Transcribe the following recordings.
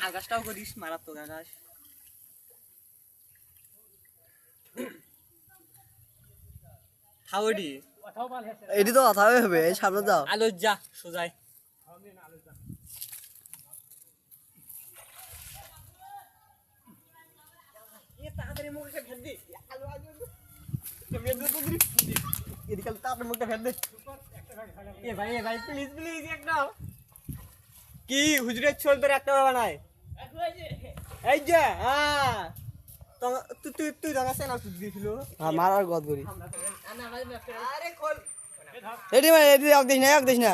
আকাশটাও করিস মারাত্মক আকাশ। থাউডি এটি তো কথা হবে সামনে যাও আলো যা সোজাই তাড়াতাড়ি মুখে ফেল দে আলো আলো এদিকে তাড়াতাড়ি মুখটা ফেল দে এ ভাই প্লিজ প্লিজ একটা কি হুজুরের ছোল তোর একটা বানায় এই যে হ্যাঁ তুই তুই তুই জানাস না তুই দিছিল আমার আর গদ করি আরে খোল এটি মানে এটি এক দিস না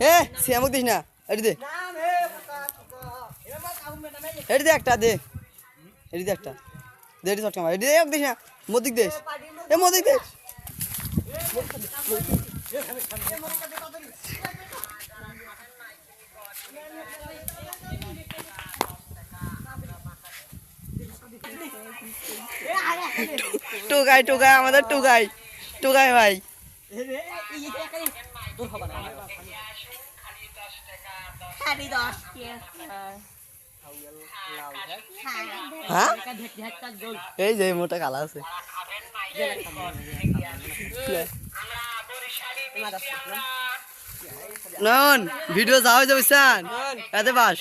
এ শ্যামক দিস না এটি দে নাম হে এবার কাউ মেটা নাই এটি দে একটা দে এটি দে একটা দে এটি শর্ট ক্যামেরা এটি দে এক দিস না মদিক দেশ এ মদিক দেশ টুকাই টুকাই আমাদের টুকাই টুকাই ভাই তোর খবর না হ্যাঁ এই যে মোটা কালা আছে নন ভিডিও যাওয়া যাবে স্যার এতে বাস